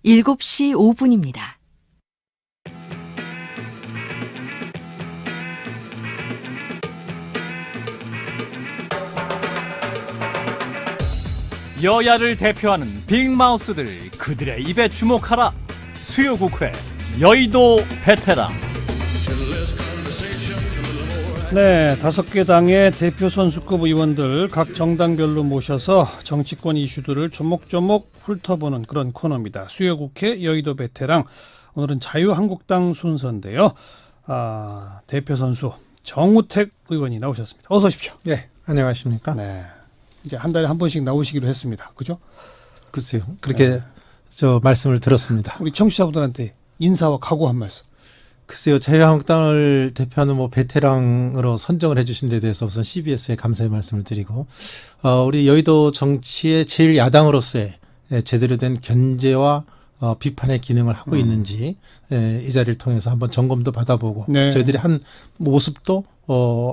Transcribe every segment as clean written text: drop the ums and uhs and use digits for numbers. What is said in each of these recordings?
7시 5분입니다. 여야를 대표하는 빅마우스들, 그들의 입에 주목하라. 수요국회 여의도 베테랑. 네, 5개 당의 대표 선수급 의원들 각 정당별로 모셔서 정치권 이슈들을 조목조목 훑어보는 그런 코너입니다. 수요국회 여의도 베테랑. 오늘은 자유한국당 순서인데요. 대표 선수 정우택 의원이 나오셨습니다. 어서 오십시오. 네, 안녕하십니까? 네, 이제 한 달에 한 번씩 나오시기로 했습니다. 그죠? 글쎄요, 그렇게 저 말씀을 들었습니다. 우리 청취자분들한테 인사와 각오 한 말씀. 글쎄요, 자유한국당을 대표하는 베테랑으로 선정을 해주신 데 대해서 우선 CBS에 감사의 말씀을 드리고, 우리 여의도 정치의 제일 야당으로서의 제대로 된 견제와 비판의 기능을 하고 있는지 이 자리를 통해서 한번 점검도 받아보고, 네. 저희들이 한 모습도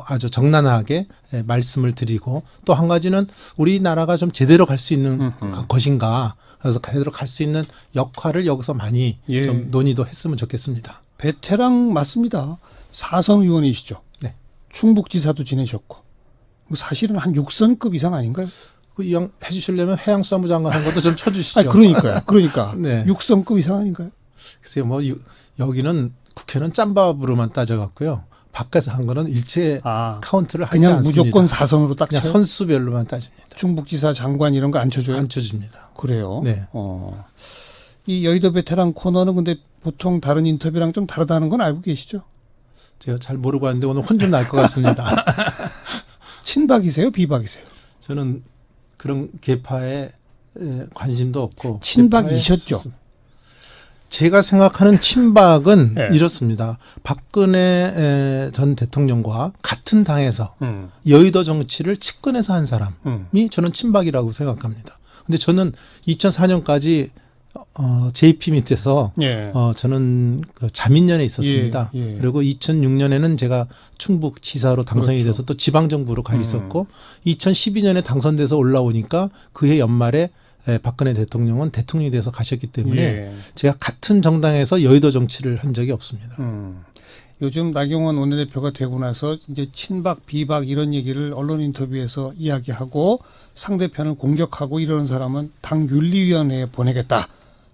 아주 정난하게 말씀을 드리고, 또 한 가지는 우리나라가 좀 제대로 갈 수 있는 것인가, 그래서 제대로 갈 수 있는 역할을 여기서 많이 좀 논의도 했으면 좋겠습니다. 베테랑 맞습니다. 4선 의원이시죠. 네. 충북지사도 지내셨고. 사실은 한 6선급 이상 아닌가요? 그 이왕 해주시려면 해양수산부 장관 한 것도 좀 쳐주시죠. 그러니까요. 그러니까. 네. 6선급 이상 아닌가요? 글쎄요, 여기는 국회는 짬밥으로만 따져갖고요. 밖에서 한 거는 일체 카운트를 하지 그냥 않습니다. 무조건 4선으로 딱 그냥 쳐요? 선수별로만 따집니다. 충북지사 장관 이런 거 안 쳐줘요? 안 쳐줍니다. 그래요? 네. 이 여의도 베테랑 코너는 근데 보통 다른 인터뷰랑 좀 다르다는 건 알고 계시죠? 제가 잘 모르고 왔는데 오늘 혼 좀 날 것 같습니다. 친박이세요? 비박이세요? 저는 그런 계파에 관심도 없고. 친박이셨죠? 제가 생각하는 친박은 네. 이렇습니다. 박근혜 전 대통령과 같은 당에서 여의도 정치를 측근해서 한 사람이 저는 친박이라고 생각합니다. 근데 저는 2004년까지 JP 밑에서 저는 그 자민련에 있었습니다. 그리고 2006년에는 제가 충북지사로 당선이 돼서 또 지방정부로 가 있었고 2012년에 당선돼서 올라오니까 그해 연말에 박근혜 대통령은 대통령이 돼서 가셨기 때문에 제가 같은 정당에서 여의도 정치를 한 적이 없습니다. 요즘 나경원 원내대표가 되고 나서 이제 친박, 비박 이런 얘기를 언론 인터뷰에서 이야기하고 상대편을 공격하고 이러는 사람은 당 윤리위원회에 보내겠다.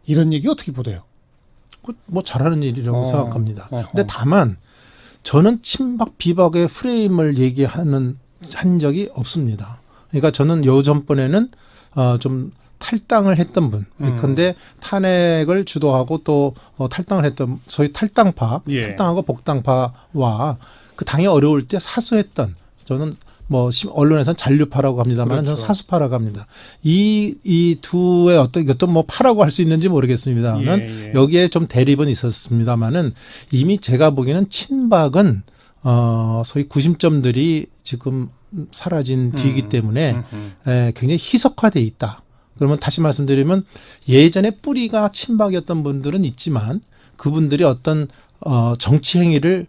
이런 얘기 어떻게 보세요? 뭐 잘하는 일이라고 생각합니다. 근데 다만 저는 친박, 비박의 프레임을 한 적이 없습니다. 그러니까 저는 요전번에는 좀 탈당을 했던 분. 그런데 탄핵을 주도하고 또 탈당을 했던 소위 탈당파, 탈당하고 복당파와 그 당이 어려울 때 사수했던, 저는 뭐 언론에서는 잔류파라고 합니다만 저는 사수파라고 합니다. 이 두의 어떤 뭐 파라고 할 수 있는지 모르겠습니다만 여기에 좀 대립은 있었습니다만은 이미 제가 보기에는 친박은 소위 구심점들이 지금 사라진 뒤이기 때문에 굉장히 희석화돼 있다. 그러면 다시 말씀드리면 예전에 뿌리가 친박이었던 분들은 있지만 그분들이 어떤 정치 행위를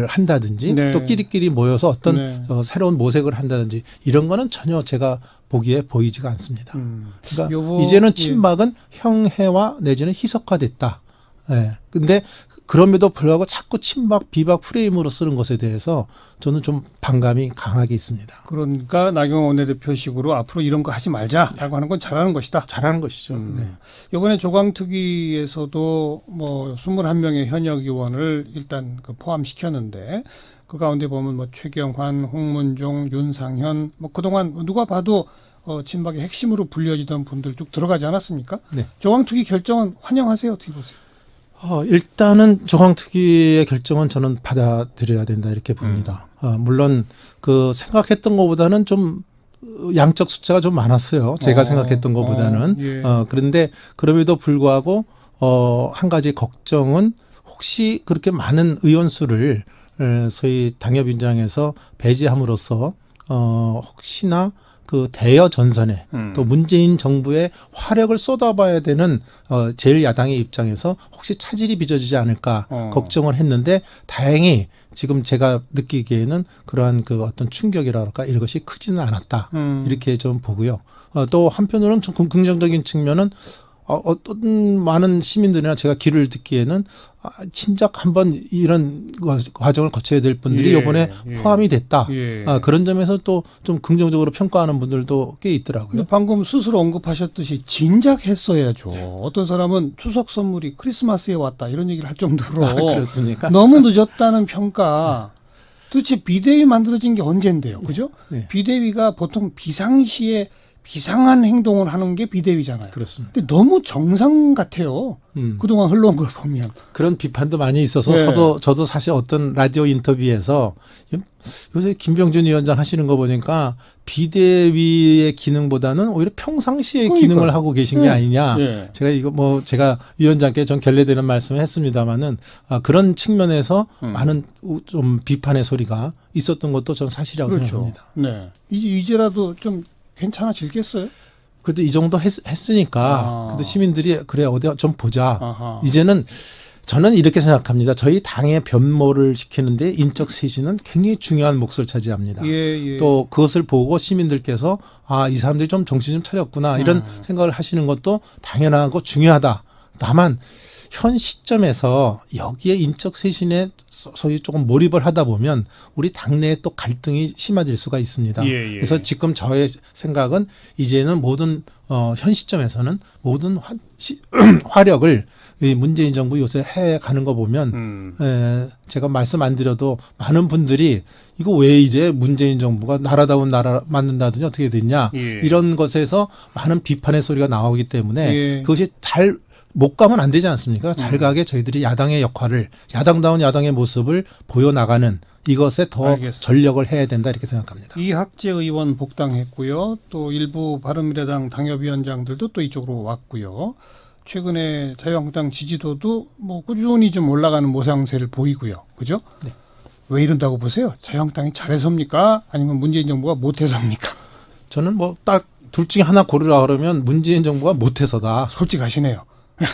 한다든지 또 끼리끼리 모여서 어떤 새로운 모색을 한다든지 이런 거는 전혀 제가 보기에 보이지가 않습니다. 그러니까 이제는 친박은 형해화 내지는 희석화됐다. 근데 그럼에도 불구하고 자꾸 친박, 비박 프레임으로 쓰는 것에 대해서 저는 좀 반감이 강하게 있습니다. 그러니까 나경원 원내대표식으로 앞으로 이런 거 하지 말자라고 하는 건 잘하는 것이다. 잘하는 것이죠. 이번에 조광특위에서도 뭐 21명의 현역 의원을 일단 포함시켰는데 그 가운데 보면 뭐 최경환, 홍문종, 윤상현 뭐 그동안 누가 봐도 친박의 핵심으로 불려지던 분들 쭉 들어가지 않았습니까? 네. 조광특위 결정은 환영하세요? 어떻게 보세요? 일단은 조광특위의 결정은 저는 받아들여야 된다 이렇게 봅니다. 물론 그 생각했던 것보다는 좀 양적 숫자가 좀 많았어요. 제가 생각했던 것보다는. 그런데 그럼에도 불구하고 한 가지 걱정은 혹시 그렇게 많은 의원 수를 소위 당협위원장에서 배제함으로써 혹시나 그 대여 전선에 또 문재인 정부의 화력을 쏟아봐야 되는 제1야당의 입장에서 혹시 차질이 빚어지지 않을까 걱정을 했는데 다행히 지금 제가 느끼기에는 그러한 그 어떤 충격이랄까 이런 것이 크지는 않았다. 이렇게 좀 보고요. 또 한편으로는 좀 긍정적인 측면은 어떤 많은 시민들이나 제가 귀를 듣기에는 진작 한번 이런 과정을 거쳐야 될 분들이 예, 이번에 예. 포함이 됐다. 예. 그런 점에서 또 좀 긍정적으로 평가하는 분들도 꽤 있더라고요. 근데 방금 스스로 언급하셨듯이 진작했어야죠. 어떤 사람은 추석 선물이 크리스마스에 왔다 이런 얘기를 할 정도로 그렇습니까? 너무 늦었다는 평가. 도대체 비대위 만들어진 게 언젠데요, 그죠? 네. 비대위가 보통 비상시에 비상한 행동을 하는 게 비대위잖아요. 그렇습니다. 근데 너무 정상 같아요. 그동안 흘러온 걸 보면. 그런 비판도 많이 있어서 네. 저도 사실 어떤 라디오 인터뷰에서 요새 김병준 위원장 하시는 거 보니까 비대위의 기능보다는 오히려 평상시에 그러니까요. 기능을 하고 계신 게 아니냐. 네. 제가 위원장께 좀 결례되는 말씀을 했습니다마는 그런 측면에서 많은 좀 비판의 소리가 있었던 것도 전 사실이라고 그렇죠. 생각합니다. 네. 이제라도 좀 괜찮아지겠어요? 그래도 이 정도 했으니까 그래도 시민들이 그래 어디 좀 보자. 아하. 이제는 저는 이렇게 생각합니다. 저희 당의 변모를 시키는데 인적 쇄신은 굉장히 중요한 몫을 차지합니다. 예. 또 그것을 보고 시민들께서 이 사람들이 좀 정신 좀 차렸구나 이런 생각을 하시는 것도 당연하고 중요하다. 다만 현 시점에서 여기에 인적 쇄신에 소위 조금 몰입을 하다 보면 우리 당내에 또 갈등이 심화될 수가 있습니다. 예. 그래서 지금 저의 생각은 이제는 모든 현 시점에서는 모든 화력을 이 문재인 정부 요새 해 가는 거 보면 제가 말씀 안 드려도 많은 분들이 이거 왜 이래 문재인 정부가 나라다운 나라 만든다든지 어떻게 됐냐 이런 것에서 많은 비판의 소리가 나오기 때문에 그것이 잘 못 가면 안 되지 않습니까? 잘 가게 저희들이 야당의 역할을 야당다운 야당의 모습을 보여나가는 이것에 더 알겠습니다. 전력을 해야 된다 이렇게 생각합니다. 이학재 의원 복당했고요. 또 일부 바른미래당 당협위원장들도 또 이쪽으로 왔고요. 최근에 자유한국당 지지도도 뭐 꾸준히 좀 올라가는 모양새를 보이고요. 그죠? 네. 왜 이런다고 보세요? 자유한국당이 잘해서입니까? 아니면 문재인 정부가 못해서입니까? 저는 뭐 딱 둘 중에 하나 고르라 그러면 문재인 정부가 못해서다. 솔직하시네요.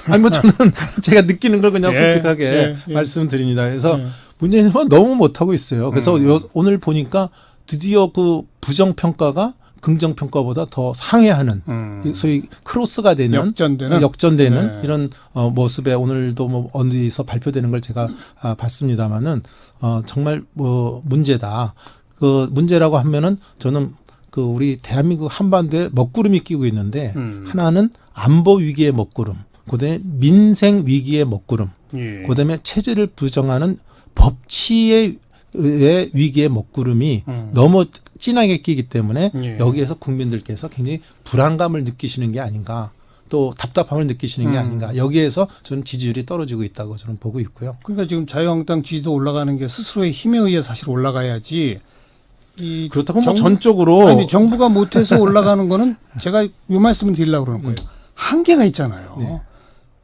아니 뭐 저는 제가 느끼는 걸 그냥 예, 솔직하게 예. 말씀드립니다. 그래서 문재인 정부가 너무 못하고 있어요. 그래서 오늘 보니까 드디어 그 부정평가가 긍정평가보다 더 상회하는 소위 크로스가 되는 역전되는 네. 이런 모습에 오늘도 뭐 어디서 발표되는 걸 제가 봤습니다마는 정말 뭐 문제다. 그 문제라고 하면은 저는 그 우리 대한민국 한반도에 먹구름이 끼고 있는데 하나는 안보 위기의 먹구름, 그다음에 민생 위기의 먹구름, 그다음에 체제를 부정하는 법치의 위기의 먹구름이 너무 진하게 끼기 때문에 여기에서 국민들께서 굉장히 불안감을 느끼시는 게 아닌가. 또 답답함을 느끼시는 게 아닌가. 여기에서 저는 지지율이 떨어지고 있다고 저는 보고 있고요. 그러니까 지금 자유한국당 지지도 올라가는 게 스스로의 힘에 의해 사실 올라가야지. 그렇다고 뭐 전적으로 정부가 못해서 올라가는 거는 제가 이 말씀을 드리려고 그러는 거예요. 한계가 있잖아요. 네.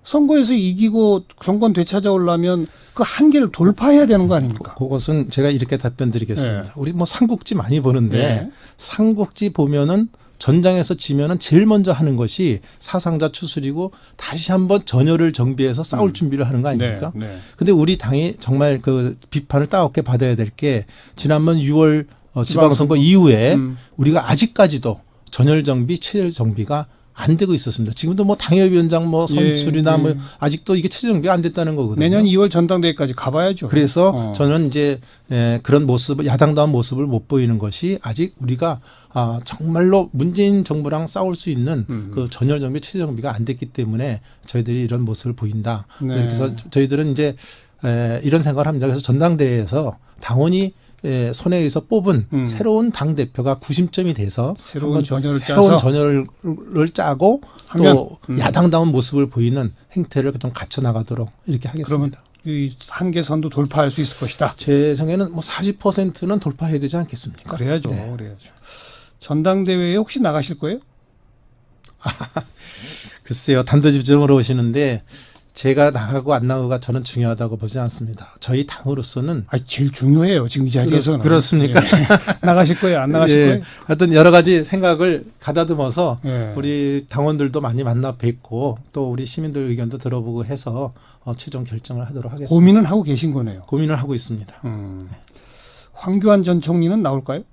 선거에서 이기고 정권 되찾아오려면 그 한계를 돌파해야 되는 거 아닙니까? 그것은 제가 이렇게 답변 드리겠습니다. 네. 우리 뭐 삼국지 많이 보는데 네. 삼국지 보면은 전장에서 지면은 제일 먼저 하는 것이 사상자 추스리고 다시 한번 전열을 정비해서 싸울 준비를 하는 거 아닙니까? 네. 근데 우리 당이 정말 그 비판을 따갑게 받아야 될 게 지난번 6월 지방선거 이후에 우리가 아직까지도 전열 정비, 체제 정비가 안 되고 있었습니다. 지금도 뭐 당협위원장 뭐 선출이나 뭐 아직도 이게 체제 정비가 안 됐다는 거거든요. 내년 2월 전당대회까지 가봐야죠. 그래서 저는 이제 그런 모습, 야당다운 모습을 못 보이는 것이 아직 우리가 정말로 문재인 정부랑 싸울 수 있는 그 전열 정비, 체제 정비가 안 됐기 때문에 저희들이 이런 모습을 보인다. 네. 그래서 저희들은 이제 이런 생각을 합니다. 그래서 전당대회에서 당원이 손에 의해서 뽑은 새로운 당 대표가 구심점이 돼서 새로운 전열을 짜고 또 야당다운 모습을 보이는 행태를 좀 갖춰 나가도록 이렇게 하겠습니다. 그러면 이 한계선도 돌파할 수 있을 것이다. 제 생각에는 뭐 40%는 돌파해야 되지 않겠습니까? 그래야죠. 그래야죠. 전당대회에 혹시 나가실 거예요? 글쎄요, 단도직입적으로 오시는데 제가 나가고 안 나가고가 저는 중요하다고 보지 않습니다. 저희 당으로서는 제일 중요해요. 지금 이 자리에서는. 그렇습니까? 나가실 거예요? 안 나가실 거예요? 하여튼 여러 가지 생각을 가다듬어서 예. 우리 당원들도 많이 만나 뵙고 또 우리 시민들 의견도 들어보고 해서 최종 결정을 하도록 하겠습니다. 고민은 하고 계신 거네요. 고민을 하고 있습니다. 황교안 전 총리는 나올까요?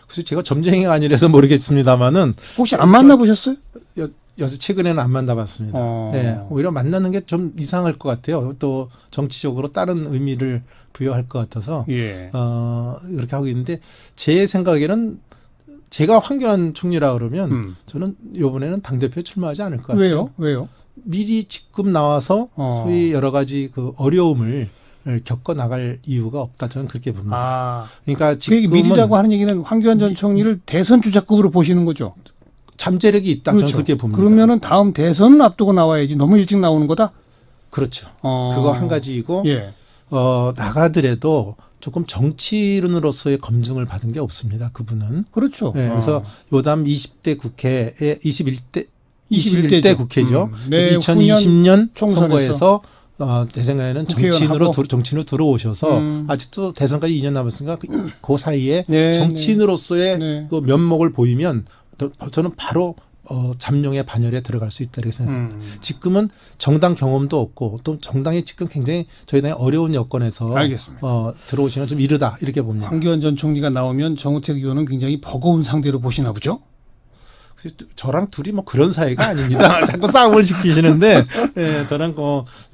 그래서 제가 점쟁이가 아니라서 모르겠습니다만은 혹시 안 만나보셨어요? 요새 최근에는 안 만나봤습니다. 네, 오히려 만나는 게 좀 이상할 것 같아요. 또 정치적으로 다른 의미를 부여할 것 같아서 예. 이렇게 하고 있는데 제 생각에는 제가 황교안 총리라 그러면 저는 이번에는 당대표 출마하지 않을 것 같아요. 왜요? 미리 지금 나와서 소위 여러 가지 그 어려움을 겪어 나갈 이유가 없다. 저는 그렇게 봅니다. 그 그러니까 얘기 지금은 미리라고 하는 얘기는 황교안 전 총리를 대선 주자급으로 보시는 거죠. 잠재력이 있다. 그렇죠. 저는 그렇게 봅니다. 그러면은 다음 대선을 앞두고 나와야지 너무 일찍 나오는 거다. 그렇죠. 그거 한 가지이고 예. 나가더라도 조금 정치인으로서의 검증을 받은 게 없습니다. 그분은. 그렇죠. 네, 그래서 요담 20대 국회에 21대 죠. 국회죠. 네, 2020년 총선에서. 선거에서 제 생각에는 정치인으로 들어오셔서 아직도 대선까지 2년 남았으니까 그 사이에 네, 정치인으로서의 네. 그 면목을 보이면 저는 바로 잠룡의 반열에 들어갈 수 있다 이렇게 생각합니다. 지금은 정당 경험도 없고 또 정당이 지금 굉장히 저희 당이 어려운 여건에서 알겠습니다. 들어오시면 좀 이르다 이렇게 봅니다. 황교안 전 총리가 나오면 정우택 의원은 굉장히 버거운 상대로 보시나 보죠? 그래서 저랑 둘이 뭐 그런 사이가 아닙니다. 자꾸 싸움을 시키시는데 저랑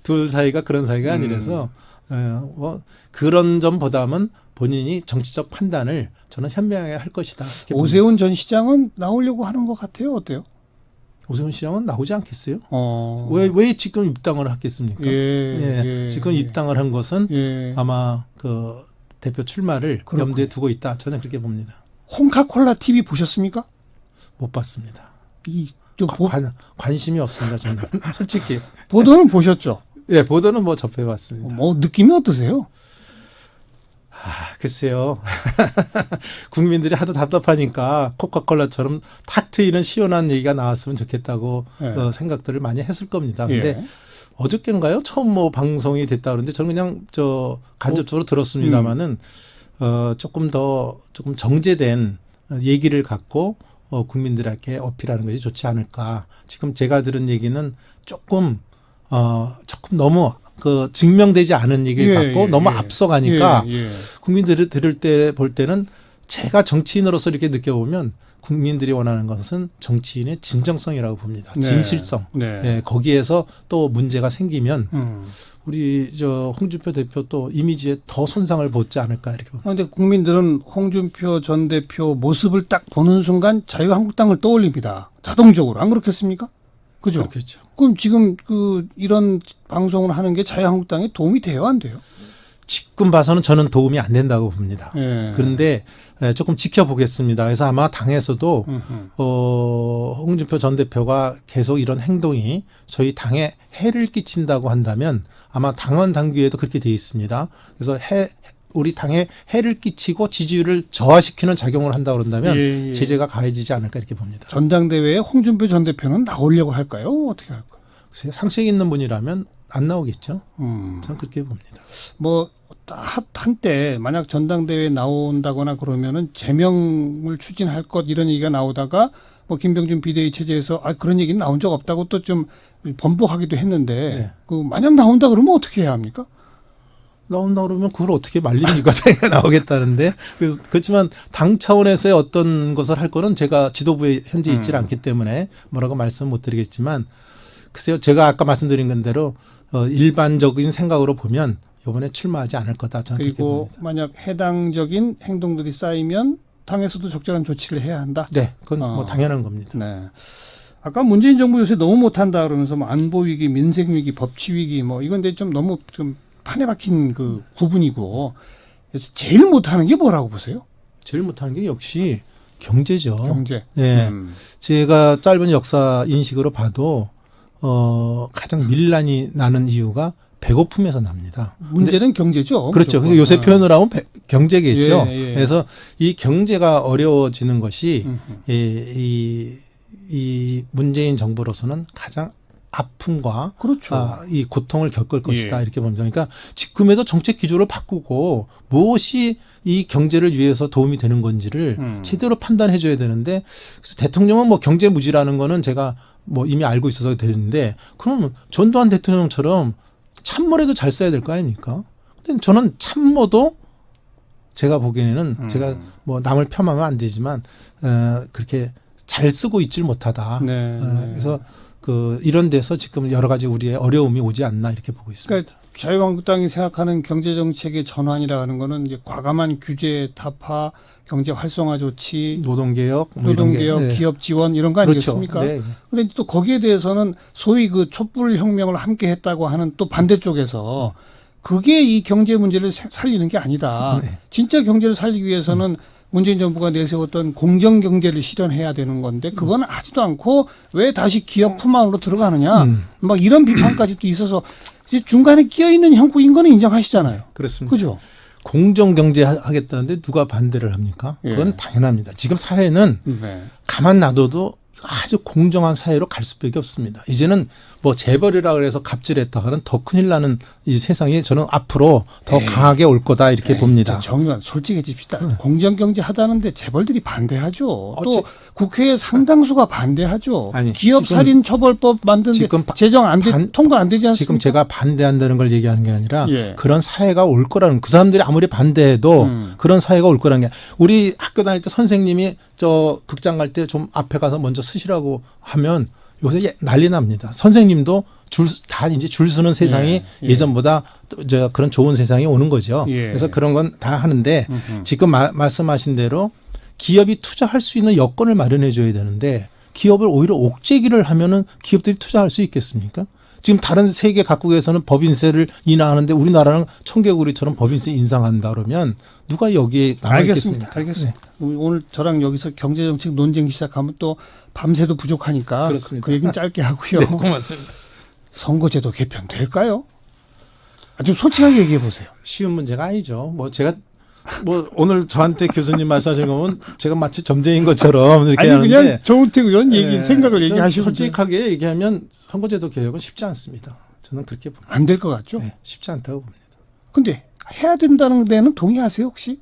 둘 사이가 그런 사이가 아니라서 뭐 그런 점보다는 본인이 정치적 판단을 저는 현명하게 할 것이다. 오세훈 전 시장은 나오려고 하는 것 같아요. 어때요? 오세훈 시장은 나오지 않겠어요? 어. 왜 지금 입당을 하겠습니까? 예. 지금 입당을 한 것은 예. 아마 그 대표 출마를 그렇군요. 염두에 두고 있다. 저는 그렇게 봅니다. 홍카콜라 TV 보셨습니까? 못 봤습니다. 관심이 없습니다. 저는 솔직히. 보도는 보셨죠? 예, 보도는 뭐 접해봤습니다. 뭐 느낌이 어떠세요? 글쎄요. 국민들이 하도 답답하니까 코카콜라처럼 탁 트이는 시원한 얘기가 나왔으면 좋겠다고 생각들을 많이 했을 겁니다. 근데 어저께인가요? 처음 뭐 방송이 됐다 그러는데 저는 그냥 간접적으로 들었습니다마는 조금 정제된 얘기를 갖고 국민들에게 어필하는 것이 좋지 않을까. 지금 제가 들은 얘기는 조금 너무 증명되지 않은 얘기를 갖고 너무 앞서가니까 국민들이 볼 때는 제가 정치인으로서 이렇게 느껴보면 국민들이 원하는 것은 정치인의 진정성이라고 봅니다. 진실성. 거기에서 또 문제가 생기면 우리 홍준표 대표 또 이미지에 더 손상을 보지 않을까 이렇게 봅니다. 그런데 국민들은 홍준표 전 대표 모습을 딱 보는 순간 자유한국당을 떠올립니다. 자동적으로. 안 그렇겠습니까? 그죠? 그렇겠죠. 그럼 지금 이런 방송을 하는 게 자유한국당에 도움이 돼요, 안 돼요? 지금 봐서는 저는 도움이 안 된다고 봅니다. 그런데 조금 지켜보겠습니다. 그래서 아마 당에서도 홍준표 전 대표가 계속 이런 행동이 저희 당에 해를 끼친다고 한다면 아마 당원 당규에도 그렇게 돼 있습니다. 그래서 우리 당에 해를 끼치고 지지율을 저하시키는 작용을 한다고 그런다면 제재가 가해지지 않을까 이렇게 봅니다. 전당대회에 홍준표 전 대표는 나오려고 할까요? 어떻게 할까요? 상식 있는 분이라면 안 나오겠죠. 저는 그렇게 봅니다. 뭐 한때 만약 전당대회에 나온다거나 그러면은 제명을 추진할 것 이런 얘기가 나오다가 뭐 김병준 비대위 체제에서 그런 얘기는 나온 적 없다고 또 좀 번복하기도 했는데 만약 나온다 그러면 어떻게 해야 합니까? 나온다 그러면 그걸 어떻게 말립니까? 자기가 나오겠다는데. 그래서 그렇지만 당 차원에서의 어떤 것을 할 거는 제가 지도부에 현재 있지 않기 때문에 뭐라고 말씀 못 드리겠지만 글쎄요. 제가 아까 말씀드린 대로 일반적인 생각으로 보면 이번에 출마하지 않을 거다. 저는 그리고 만약 해당적인 행동들이 쌓이면 당에서도 적절한 조치를 해야 한다. 네. 그건 뭐 당연한 겁니다. 네. 아까 문재인 정부 요새 너무 못한다 그러면서 뭐 안보 위기, 민생 위기, 법치 위기 뭐 이건 근데 좀 너무 좀 판에 박힌 그 구분이고 그래서 제일 못하는 게 뭐라고 보세요? 제일 못하는 게 역시 경제죠. 경제. 네. 제가 짧은 역사 인식으로 봐도 가장 밀란이 나는 이유가 배고픔에서 납니다. 문제는 경제죠. 그렇죠. 무조건. 요새 표현을 하면 경제겠죠. 예. 그래서 이 경제가 어려워지는 것이 이 문재인 정부로서는 가장 아픔과 그렇죠. 이 고통을 겪을 것이다 이렇게 봅니다. 그러니까 지금에도 정책 기조를 바꾸고 무엇이 이 경제를 위해서 도움이 되는 건지를 제대로 판단해 줘야 되는데 그래서 대통령은 뭐 경제 무지라는 거는 제가 뭐 이미 알고 있어서 되는데 그러면 전두환 대통령처럼 참모라도 잘 써야 될 거 아닙니까? 근데 저는 참모도 제가 보기에는 제가 뭐 남을 폄하하면 안 되지만 그렇게 잘 쓰고 있질 못하다. 네. 그래서 이런 데서 지금 여러 가지 우리의 어려움이 오지 않나 이렇게 보고 있습니다. 그러니까 자유한국당이 생각하는 경제정책의 전환이라 하는 거는 이제 과감한 규제 타파, 경제 활성화 조치, 노동개혁, 노동개혁, 네. 기업 지원 이런 거 아니겠습니까? 그렇죠. 네. 그런데 또 거기에 대해서는 소위 그 촛불혁명을 함께 했다고 하는 또 반대쪽에서 그게 이 경제 문제를 살리는 게 아니다. 네. 진짜 경제를 살리기 위해서는 문재인 정부가 내세웠던 공정경제를 실현해야 되는 건데 그건 하지도 않고 왜 다시 기업 품안으로 들어가느냐. 막 이런 비판까지 또 있어서 이제 중간에 끼어있는 형국인 거는 인정하시잖아요. 그렇습니다. 그죠? 공정경제 하겠다는데 누가 반대를 합니까? 그건 예. 당연합니다. 지금 사회는 네. 가만 놔둬도 아주 공정한 사회로 갈 수밖에 없습니다. 이제는 뭐 재벌이라 그래서 갑질했다가는 더 큰일 나는 이 세상이 저는 앞으로 더 강하게 올 거다 이렇게 봅니다. 정의원 솔직해집시다. 공정경제 하다는데 재벌들이 반대하죠. 또 지- 국회의 상당수가 반대하죠. 아니, 기업 지금- 살인 처벌법 만드는데 지금 제정 통과 안 되지 않습니까? 지금 제가 반대한다는 걸 얘기하는 게 아니라 예. 그런 사회가 올 거라는 그 사람들이 아무리 반대해도 그런 사회가 올 거라는 게 우리 학교 다닐 때 선생님이 저 극장 갈 때 좀 앞에 가서 먼저 쓰시라고 하면 요새 난리 납니다. 선생님도 다 이제 줄 서는 세상이 예전보다 저 그런 좋은 세상이 오는 거죠. 예. 그래서 그런 건 다 하는데 지금 말씀하신 대로 기업이 투자할 수 있는 여건을 마련해 줘야 되는데 기업을 오히려 옥죄기를 하면은 기업들이 투자할 수 있겠습니까? 지금 다른 세계 각국에서는 법인세를 인하하는데 우리나라는 청개구리처럼 법인세 인상한다 그러면 누가 여기에 남아 있겠습니까? 알겠습니다. 오늘 저랑 여기서 경제정책 논쟁 시작하면 또 밤새도 부족하니까 그렇습니다. 그 얘기는 짧게 하고요. 네, 고맙습니다. 선거제도 개편 될까요? 좀 솔직하게 얘기해 보세요. 쉬운 문제가 아니죠. 뭐 오늘 저한테 교수님 말씀하신 거면 제가 마치 점쟁인 것처럼 이렇게 아니 하는데 그냥 조은택 의원 생각을 전 얘기하시면 솔직하게 얘기하면 선거제도 개혁은 쉽지 않습니다. 저는 그렇게 봅니다. 안 될 것 같죠? 네, 쉽지 않다고 봅니다. 근데 해야 된다는 데는 동의하세요 혹시?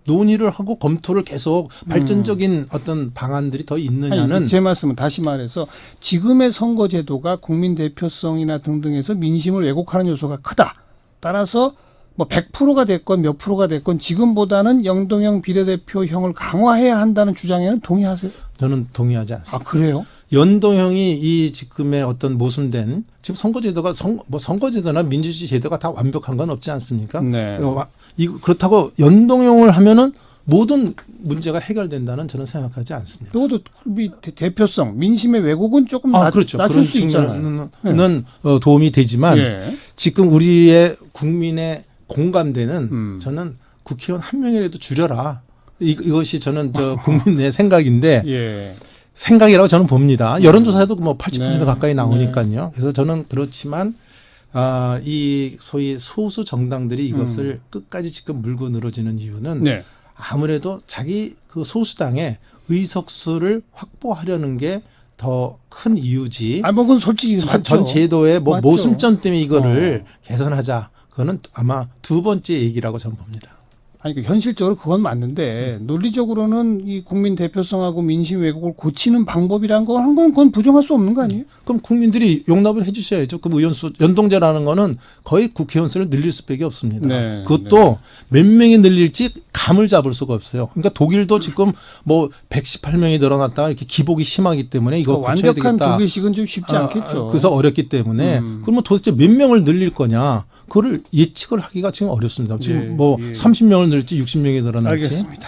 논의를 하고 검토를 계속 발전적인 어떤 방안들이 더 있느냐는 아니, 제 말씀은 다시 말해서 지금의 선거제도가 국민 대표성이나 등등에서 민심을 왜곡하는 요소가 크다. 따라서 뭐 100%가 됐건 몇 프로가 됐건 지금보다는 영동형 비례대표형을 강화해야 한다는 주장에는 동의하세요? 저는 동의하지 아 않습니다. 그래요? 연동형이 이 지금의 어떤 모순된 지금 선거제도가 선거제도나 민주주의 제도가 다 완벽한 건 없지 않습니까? 네. 그렇다고 연동형을 하면은 모든 문제가 해결된다는 저는 생각하지 않습니다. 또도 대표성, 민심의 왜곡은 조금 그렇죠. 낮출 그런 수 있잖아요. 측면은 도움이 되지만 예. 지금 우리의 국민의 공감대는 저는 국회의원 한 명이라도 줄여라. 이것이 저는 국민의 생각인데 예. 생각이라고 저는 봅니다. 여론조사에도 뭐 80% 네. 가까이 나오니까요. 그래서 저는 그렇지만 이 소위 소수 정당들이 이것을 끝까지 지금 물고 늘어지는 이유는 네. 아무래도 자기 그 소수당의 의석수를 확보하려는 게 더 큰 이유지. 뭐 그건 솔직히 전 제도의 뭐 맞죠. 모순점 때문에 이거를 개선하자. 그거는 아마 두 번째 얘기라고 저는 봅니다. 아니, 현실적으로 그건 맞는데 논리적으로는 이 국민 대표성하고 민심 왜곡을 고치는 방법이란 거 한 건 그건 부정할 수 없는 거 아니에요? 그럼 국민들이 용납을 해 주셔야죠. 그 의원수 연동제라는 거는 거의 국회의원 수를 늘릴 수밖에 없습니다. 네, 그것도 몇 명이 늘릴지 감을 잡을 수가 없어요. 그러니까 독일도 지금 뭐 118명이 늘어났다가 이렇게 기복이 심하기 때문에 이거 고쳐야 완벽한 되겠다. 독일식은 좀 쉽지 않겠죠. 그래서 어렵기 때문에 그러면 도대체 몇 명을 늘릴 거냐? 그거를 예측을 하기가 지금 어렵습니다. 지금 예, 뭐 예. 30명을 늘릴지 60명이 늘어날지. 알겠습니다.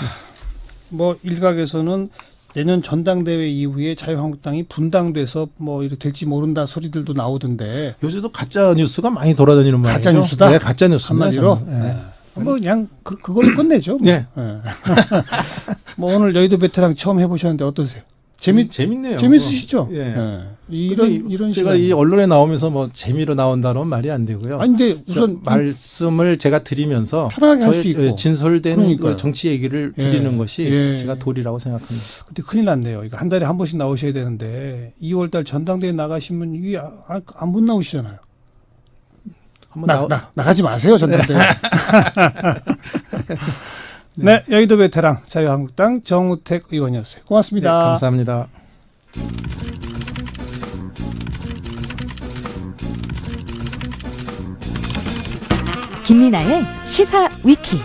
뭐 일각에서는 내년 전당대회 이후에 자유한국당이 분당돼서 뭐 이렇게 될지 모른다 소리들도 나오던데 요새도 가짜 뉴스가 많이 돌아다니는 모양이죠. 가짜 뉴스다? 네, 가짜 뉴스입니다. 한마디로 저는. 네. 뭐 그냥 그걸로 끝내죠. 뭐. 네. 뭐 오늘 여의도 베테랑 처음 해보셨는데 어떠세요? 재밌네요. 재밌으시죠? 예. 네. 제가 이런 시간이. 이 언론에 나오면서 뭐 재미로 나온다는 말이 안 되고요. 아니 근데 우선 말씀을 제가 드리면서 편하게 할 수 저의 있고. 진솔된 그러니까요. 정치 얘기를 드리는 예. 것이 예. 제가 도리라고 생각합니다. 근데 큰일 났네요. 이거 한 달에 한 번씩 나오셔야 되는데 2월달 전당대회 나가시면 이게 안 못 나오시잖아요. 한번 나가지 마세요 전당대회. 네, 여의도 베테랑 자유한국당 정우택 의원이었어요. 네, 고맙습니다. 감사합니다. 김민아의 시사 위키.